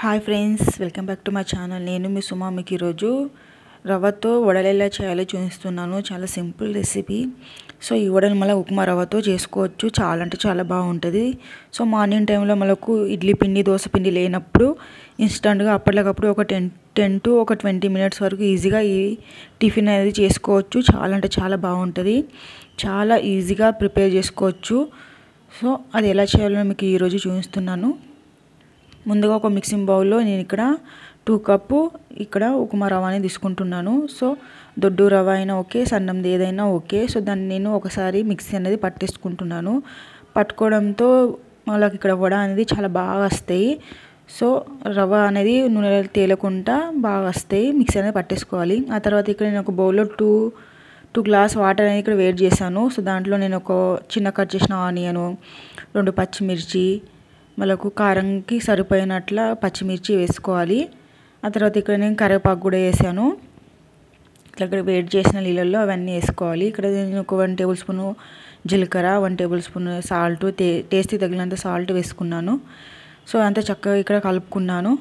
Hi friends, welcome back to my channel. నేను మీ సుమా. మీకు ఈరోజు రవ్వతో వడలు ఎలా చేయాలో చూపిస్తున్నాను. చాలా సింపుల్ రెసిపీ. సో ఈ వడలు మళ్ళీ ఉప్మా రవ్వతో చేసుకోవచ్చు. చాలా అంటే చాలా బాగుంటుంది. సో మార్నింగ్ టైంలో మనకు ఇడ్లీ పిండి దోశ పిండి లేనప్పుడు ఇన్స్టంట్గా అప్పటికప్పుడు ఒక 10 to 20 minutes వరకు ఈజీగా ఈ టిఫిన్ అనేది చేసుకోవచ్చు. చాలా అంటే చాలా బాగుంటుంది. చాలా ఈజీగా ప్రిపేర్ చేసుకోవచ్చు. సో అది ఎలా చేయాలో మీకు ఈరోజు చూపిస్తున్నాను. ముందుగా ఒక మిక్సింగ్ బౌల్లో నేను ఇక్కడ 2 కప్పు ఇక్కడ ఉప్మా రవ్వ అనేది తీసుకుంటున్నాను. సో దొడ్డు రవ్వ అయినా ఓకే, సన్నంది ఏదైనా ఓకే. సో దాన్ని నేను ఒకసారి మిక్సీ అనేది పట్టేసుకుంటున్నాను. పట్టుకోవడంతో వాళ్ళకి ఇక్కడ వడ అనేది చాలా బాగా వస్తాయి. సో రవ్వ అనేది నూనెలో తేలకుండా బాగా వస్తాయి. మిక్సీ అనేది పట్టేసుకోవాలి. ఆ తర్వాత ఇక్కడ నేను ఒక బౌల్లో 2 గ్లాస్ వాటర్ అనేది ఇక్కడ వేడి చేశాను. సో దాంట్లో నేను ఒక చిన్న కట్ చేసిన ఆనియను, 2 పచ్చిమిర్చి, మనకు కారంకి సరిపోయినట్ల పచ్చిమిర్చి వేసుకోవాలి. ఆ తర్వాత ఇక్కడ నేను కరివేపాకు కూడా వేసాను. ఇక్కడ వేడి చేసిన నీళ్ళల్లో అవన్నీ వేసుకోవాలి. ఇక్కడ నేను ఒక 1 టేబుల్ స్పూన్ జీలకర్ర, 1 టేబుల్ స్పూన్ సాల్ట్, టేస్ట్కి తగినంత సాల్ట్ వేసుకున్నాను. సో అంతా చక్కగా ఇక్కడ కలుపుకున్నాను.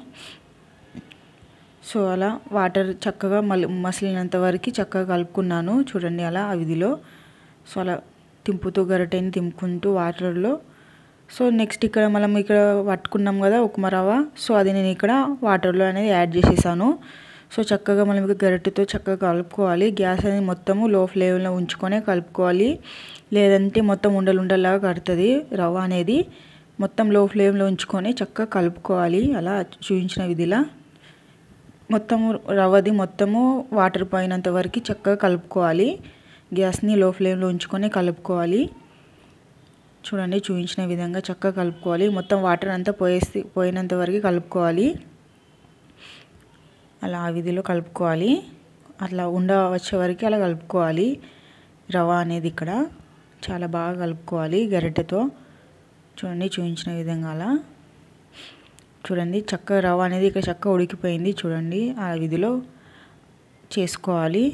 సో అలా వాటర్ చక్కగా మసిలినంత వరకు చక్కగా కలుపుకున్నాను. చూడండి అలా ఆ విధిలో. సో అలా తింపుతూ గరిటెని తింపుకుంటూ వాటర్లో. సో నెక్స్ట్ ఇక్కడ మనం ఇక్కడ పట్టుకున్నాం కదా ఉప్మా రవ్వ. సో అది నేను ఇక్కడ వాటర్లో అనేది యాడ్ చేసేసాను. సో చక్కగా మనం ఇక్కడ గరిటెతో చక్కగా కలుపుకోవాలి. గ్యాస్ అనేది మొత్తము లో ఫ్లేమ్లో ఉంచుకొని కలుపుకోవాలి. లేదంటే మొత్తం ఉండలుండలాగా కడుతుంది రవ్వ అనేది. మొత్తం లో ఫ్లేమ్లో ఉంచుకొని చక్కగా కలుపుకోవాలి. అలా చూపించిన విధిలా మొత్తము రవ్వది మొత్తము వాటర్ పోయినంత వరకు చక్కగా కలుపుకోవాలి. గ్యాస్ని లో ఫ్లేమ్లో ఉంచుకొని కలుపుకోవాలి. చూడండి చూపించిన విధంగా చక్కగా కలుపుకోవాలి. మొత్తం వాటర్ అంతా పోయినంత వరకు కలుపుకోవాలి. అలా ఆ విధిలో కలుపుకోవాలి. అట్లా వచ్చే వరకు అలా కలుపుకోవాలి. రవ్వ అనేది ఇక్కడ చాలా బాగా కలుపుకోవాలి గరిటెతో. చూడండి చూపించిన విధంగా అలా చూడండి చక్కగా రవ్వ అనేది ఇక్కడ చక్కగా ఉడికిపోయింది. చూడండి ఆ విధిలో చేసుకోవాలి.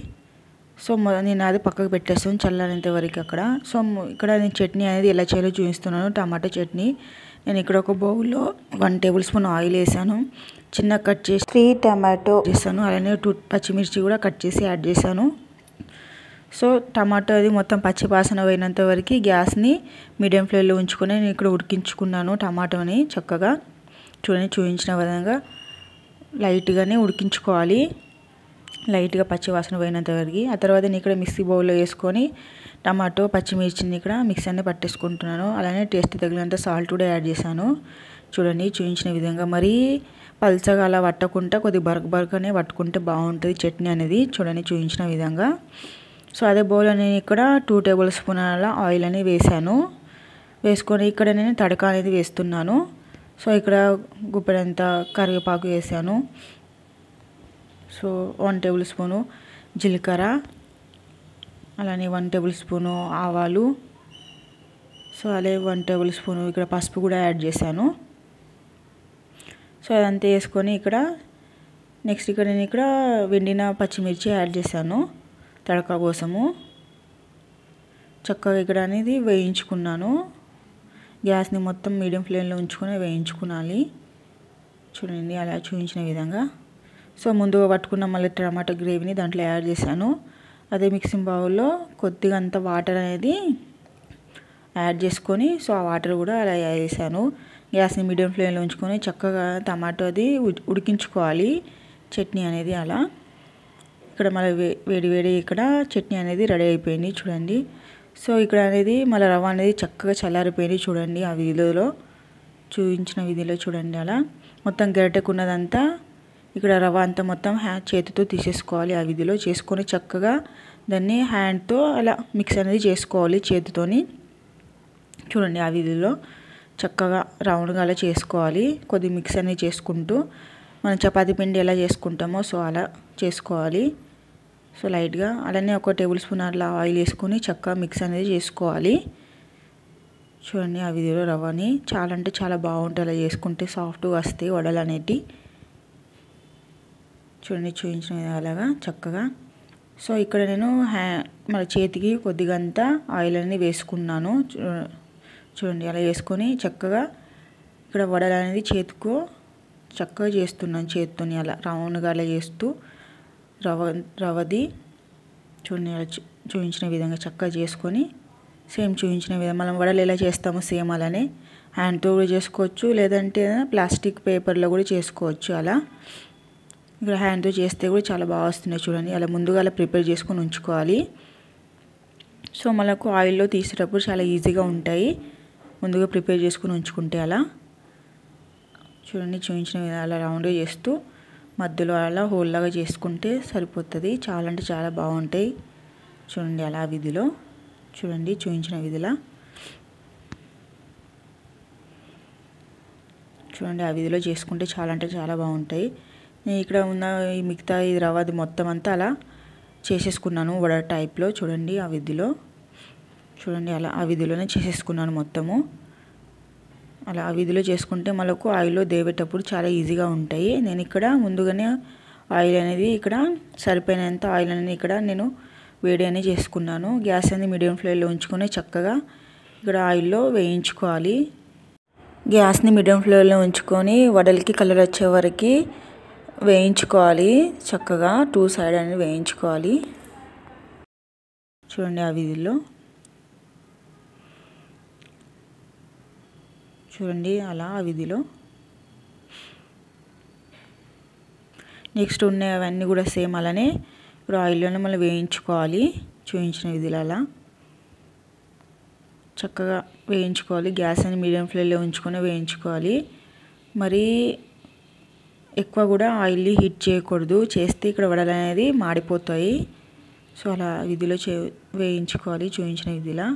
సో నేను అది పక్కకు పెట్టేస్తాను చల్లారేంత వరకు అక్కడ. సో ఇక్కడ నేను చట్నీ అనేది ఎలా చేయాలో చూపిస్తున్నాను. టమాటా చట్నీ. నేను ఇక్కడ ఒక బౌల్లో 1 టేబుల్ స్పూన్ ఆయిల్ వేసాను. చిన్న కట్ చేసి 3 టమాటో చేశాను. అలానే 2 పచ్చిమిర్చి కూడా కట్ చేసి యాడ్ చేశాను. సో టమాటో అది మొత్తం పచ్చి వాసన పోయినంత వరకు గ్యాస్ని మీడియం ఫ్లేమ్లో ఉంచుకొని నేను ఇక్కడ ఉడికించుకున్నాను టమాటోని చక్కగా. చూడండి చూపించిన విధంగా లైట్గానే ఉడికించుకోవాలి. లైట్గా పచ్చి వాసన పోయినంత వరకు. ఆ తర్వాత నేను ఇక్కడ మిక్సీ బౌల్లో వేసుకొని టమాటో పచ్చిమిర్చిని ఇక్కడ మిక్సీ అన్ని పట్టేసుకుంటున్నాను. అలానే టేస్ట్ తగినంత సాల్ట్ కూడా యాడ్ చేశాను. చూడండి చూపించిన విధంగా మరీ పల్చగా అలా పట్టకుండా కొద్దిగా బరకనే పట్టుకుంటే బాగుంటుంది చట్నీ అనేది. చూడండి చూపించిన విధంగా. సో అదే బౌల్లో నేను ఇక్కడ 2 టేబుల్ స్పూన్ల ఆయిల్ అనేది వేసాను. వేసుకొని ఇక్కడ నేను తడక అనేది వేస్తున్నాను. సో ఇక్కడ గుప్పెడంత కరివేపాకు వేసాను. సో 1 టేబుల్ స్పూను జీలకర్ర, అలానే 1 టేబుల్ స్పూను ఆవాలు. సో అదే 1 టేబుల్ స్పూను ఇక్కడ పసుపు కూడా యాడ్ చేశాను. సో అదంతా వేసుకొని ఇక్కడ నెక్స్ట్ ఇక్కడ నేను ఇక్కడ వెండిన పచ్చిమిర్చి యాడ్ చేశాను తడక కోసము. చక్కగా ఇక్కడ అనేది వేయించుకున్నాను. గ్యాస్ని మొత్తం మీడియం ఫ్లేమ్లో ఉంచుకొని వేయించుకోవాలి. చూడండి అలా చూపించిన విధంగా. సో ముందుగా పట్టుకున్న మళ్ళీ టమాటా గ్రేవీని దాంట్లో యాడ్ చేశాను. అదే మిక్సింగ్ బౌల్లో కొద్దిగా అంత వాటర్ అనేది యాడ్ చేసుకొని సో ఆ వాటర్ కూడా అలా వేసాను. గ్యాస్ని మీడియం ఫ్లేమ్లో ఉంచుకొని చక్కగా టమాటో అది ఉడికించుకోవాలి చట్నీ అనేది. అలా ఇక్కడ మళ్ళీ వేడి ఇక్కడ చట్నీ అనేది రెడీ అయిపోయింది. చూడండి. సో ఇక్కడ అనేది మళ్ళీ రవ్వ అనేది చక్కగా చల్లారిపోయింది. చూడండి ఆ విధిలో చూపించిన విధిలో చూడండి అలా మొత్తం గరిటెకున్నదంతా ఇక్కడ రవ్వ అంతా మొత్తం చేతితో తీసేసుకోవాలి. ఆ విధిలో చేసుకొని చక్కగా దాన్ని హ్యాండ్తో అలా మిక్స్ అనేది చేసుకోవాలి చేతితోని. చూడండి ఆ విధిలో చక్కగా రౌండ్గా అలా చేసుకోవాలి. కొద్ది మిక్స్ అనేది చేసుకుంటూ మనం చపాతీ పిండి ఎలా చేసుకుంటామో సో అలా చేసుకోవాలి. సో లైట్గా అలానే 1 టేబుల్ స్పూన్ అట్లా ఆయిల్ వేసుకొని చక్కగా మిక్స్ అనేది చేసుకోవాలి. చూడండి ఆ విధిలో రవ్వని చాలా అంటే చాలా బాగుంటుంది అలా చేసుకుంటే. సాఫ్ట్గా వస్తాయి వడలు అనేటివి. చూడండి చూపించిన అలాగా చక్కగా. సో ఇక్కడ నేను మన చేతికి కొద్దిగా అంతా ఆయిల్ అనేది వేసుకున్నాను. చూడండి అలా వేసుకొని చక్కగా ఇక్కడ వడలు అనేది చేతికో చక్కగా చేస్తున్నాను చేత్తోని అలా రౌండ్గా అలా చేస్తూ రవది చూడండి అలా చూపించిన విధంగా చక్కగా చేసుకొని సేమ్ చూపించిన విధంగా మనం వడలు ఎలా చేస్తామో సేమ్ అలానే హ్యాండ్తో కూడా చేసుకోవచ్చు, లేదంటే ప్లాస్టిక్ పేపర్లో కూడా చేసుకోవచ్చు. అలా ఇక్కడ హ్యాండ్తో చేస్తే కూడా చాలా బాగా వస్తున్నాయి చూడండి. అలా ముందుగా అలా ప్రిపేర్ చేసుకొని ఉంచుకోవాలి. సో మనకు ఆయిల్లో తీసేటప్పుడు చాలా ఈజీగా ఉంటాయి ముందుగా ప్రిపేర్ చేసుకొని ఉంచుకుంటే. అలా చూడండి చూపించిన విధంగా అలా రౌండ్గా చేస్తూ మధ్యలో అలా హోల్ లాగా చేసుకుంటే సరిపోతుంది. చాలా అంటే చాలా బాగుంటాయి చూడండి. అలా విధిలో చూడండి చూపించిన విధిలా చూడండి ఆ విధిలో చేసుకుంటే చాలా అంటే చాలా బాగుంటాయి. నేను ఇక్కడ ఉన్న ఈ మిగతా ఇది రవ్వది మొత్తం అంతా అలా చేసేసుకున్నాను వడ టైప్లో చూడండి. ఆ విధిలో చూడండి అలా ఆ విధిలోనే చేసేసుకున్నాను మొత్తము. అలా ఆ విధిలో చేసుకుంటే మనకు ఆయిల్లో దేవేటప్పుడు చాలా ఈజీగా ఉంటాయి. నేను ఇక్కడ ముందుగానే ఆయిల్ అనేది ఇక్కడ సరిపోయినంత ఆయిల్ అనేది ఇక్కడ నేను వేడి అనేది చేసుకున్నాను. గ్యాస్ అనేది మీడియం ఫ్లేమ్లో ఉంచుకొని చక్కగా ఇక్కడ ఆయిల్లో వేయించుకోవాలి. గ్యాస్ని మీడియం ఫ్లేమ్లో ఉంచుకొని వడలకి కలర్ వచ్చే వరకు వేయించుకోవాలి. చక్కగా 2 సైడ్ అనేది వేయించుకోవాలి చూడండి. ఆ విధిలో చూడండి అలా ఆ విధిలో నెక్స్ట్ ఉన్నాయి అవన్నీ కూడా సేమ్ అలానే ఇప్పుడు ఆయిల్లోనే మళ్ళీ వేయించుకోవాలి చూపించిన విధిలో అలా చక్కగా వేయించుకోవాలి. గ్యాస్ అని మీడియం ఫ్లేమ్లో ఉంచుకొని వేయించుకోవాలి. మరి ఎక్కువ కూడా ఆయిల్ని హీట్ చేయకూడదు, చేస్తే ఇక్కడ వడలు అనేది మాడిపోతాయి. సో అలా విధిలో వేయించుకోవాలి చూపించిన విధిలా.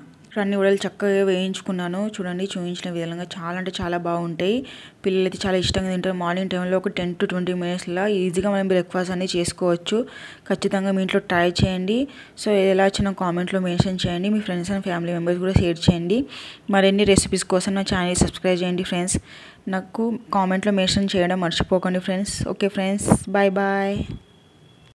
అన్ని వడలు చక్కగా వేయించుకున్నాను చూడండి చూపించిన విధంగా. చాలా అంటే చాలా బాగుంటాయి. పిల్లలు అయితే చాలా ఇష్టంగా తింటారు. మార్నింగ్ టైంలో ఒక 10 to 20 minutesలో ఈజీగా మనం బ్రేక్ఫాస్ట్ అనేది చేసుకోవచ్చు. ఖచ్చితంగా మీ ఇంట్లో ట్రై చేయండి. సో ఎలా వచ్చినా కామెంట్లో మెన్షన్ చేయండి. మీ ఫ్రెండ్స్ అండ్ ఫ్యామిలీ మెంబర్స్ కూడా షేర్ చేయండి. మరిన్ని రెసిపీస్ కోసం నా ఛానల్ సబ్స్క్రైబ్ చేయండి ఫ్రెండ్స్. నాకు కామెంట్లో మెన్షన్ చేయడం మర్చిపోకండి friends. Okay friends, bye bye.